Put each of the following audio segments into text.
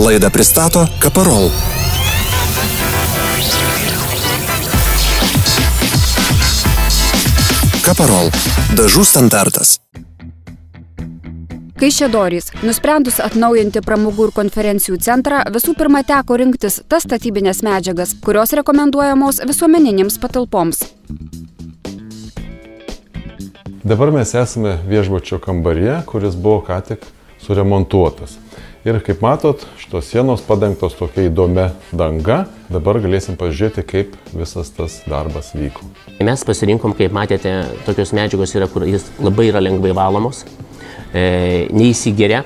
Laidą pristato Kaparol. Kaparol. Dažų standartas. Kaišiadorys. Nusprendus atnaujinti pramogų ir konferencijų centrą, visų pirma teko rinktis tas statybinės medžiagas, kurios rekomenduojamos visuomeninėms patalpoms. Dabar mes esame viešbučio kambaryje, kuris buvo ką tik suremontuotas. Ir kaip matot, šitos sienos padengtos tokia įdomia danga. Dabar galėsim pažiūrėti, kaip visas tas darbas vyko. Mes pasirinkom, kaip matėte, tokios medžiagos yra, kur jis labai yra lengvai valomos, neįsigeria.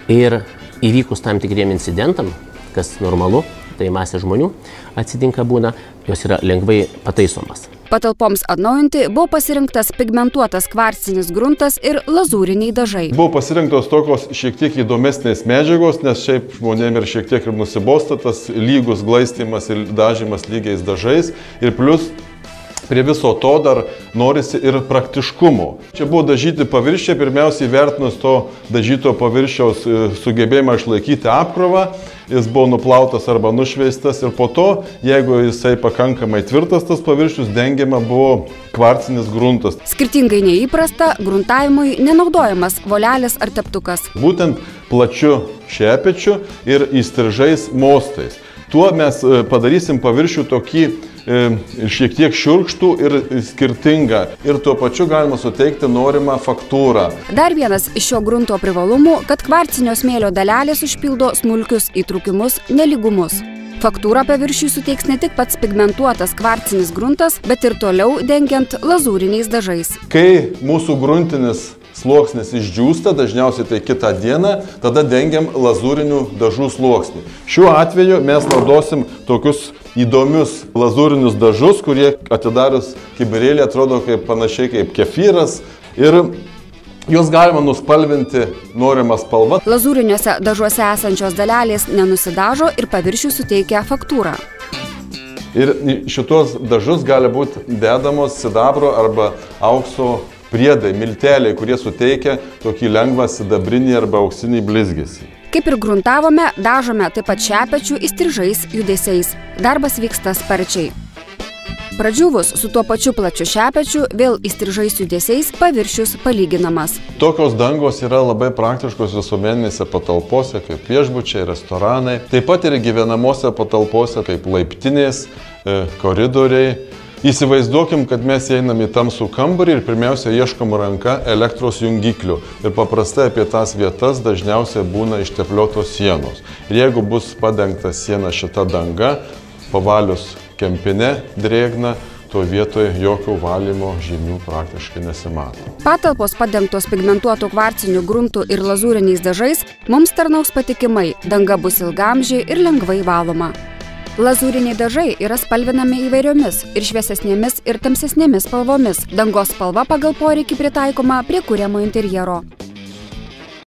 Ir įvykus tam tikriem incidentam, kas normalu, tai masė žmonių atsitinka būna, jos yra lengvai pataisomas. Patalpoms atnaujinti buvo pasirinktas pigmentuotas kvarcinis gruntas ir lazūriniai dažai. Buvo pasirinktos tokios šiek tiek įdomesnės medžiagos, nes šiaip žmonėm ir šiek tiek ir nusibosta tas lygus glaistymas ir dažymas lygiais dažais. Ir plus prie viso to dar norisi ir praktiškumo. Čia buvo dažyti paviršiai, pirmiausiai vertinus to dažyto paviršiaus sugebėjimą išlaikyti apkrovą. Jis buvo nuplautas arba nušveistas ir po to, jeigu jisai pakankamai tvirtas, tas paviršius dengiama buvo kvarcinis gruntas. Skirtingai neįprasta, gruntavimui nenaudojamas volelis ar teptukas. Būtent plačiu šepečiu ir įstrižais mostais. Tuo mes padarysim paviršių tokį šiek tiek šiurkštų ir skirtingą. Ir tuo pačiu galima suteikti norimą faktūrą. Dar vienas iš šio grunto privalumų, kad kvarcinio smėlio dalelės užpildo smulkius įtrūkimus, nelygumus. Faktūrą paviršiui suteiks ne tik pats pigmentuotas kvarcinis gruntas, bet ir toliau dengiant lazūriniais dažais. Kai mūsų gruntinis sluoksnis išdžiūsta, dažniausiai tai kitą dieną, tada dengiam lazūrinių dažų sluoksnį. Šiuo atveju mes naudosim tokius įdomius lazūrinius dažus, kurie atidarius kibirėlį atrodo panašiai kaip kefyras ir juos galima nuspalvinti norimą spalvą. Lazūriniuose dažuose esančios dalelės nenusidažo ir paviršių suteikia faktūrą. Ir šitos dažus gali būti dedamos sidabro arba aukso priedai, milteliai, kurie suteikia tokį lengvą sidabrinį arba auksinį blizgesį. Kaip ir gruntavome, dažome taip pat šepečių įstrižais judesiais. Darbas vyksta sparčiai. Pradžiūvus su tuo pačiu plačiu šepečiu, vėl įstrižais judesiais paviršius palyginamas. Tokios dangos yra labai praktiškos visuomeninėse patalpose, kaip viešbučiai, restoranai. Taip pat ir gyvenamose patalpose, kaip laiptinės, koridoriai. Įsivaizduokim, kad mes einam į tamsų kambarį ir pirmiausia ieškom ranka elektros jungiklių. Ir paprastai apie tas vietas dažniausiai būna ištepliotos sienos. Ir jeigu bus padengta siena šita danga, pavalius kempine drėgna, to vietoje jokio valymo žymių praktiškai nesimato. Patalpos padengtos pigmentuotų kvarcinių gruntų ir lazūriniais dažais mums tarnaus patikimai, danga bus ilgaamžė ir lengvai valoma. Lazūriniai dažai yra spalvinami įvairiomis ir šviesesnėmis ir tamsesnėmis spalvomis. Dangos spalva pagal poreikį pritaikoma prie kuriamo interjero.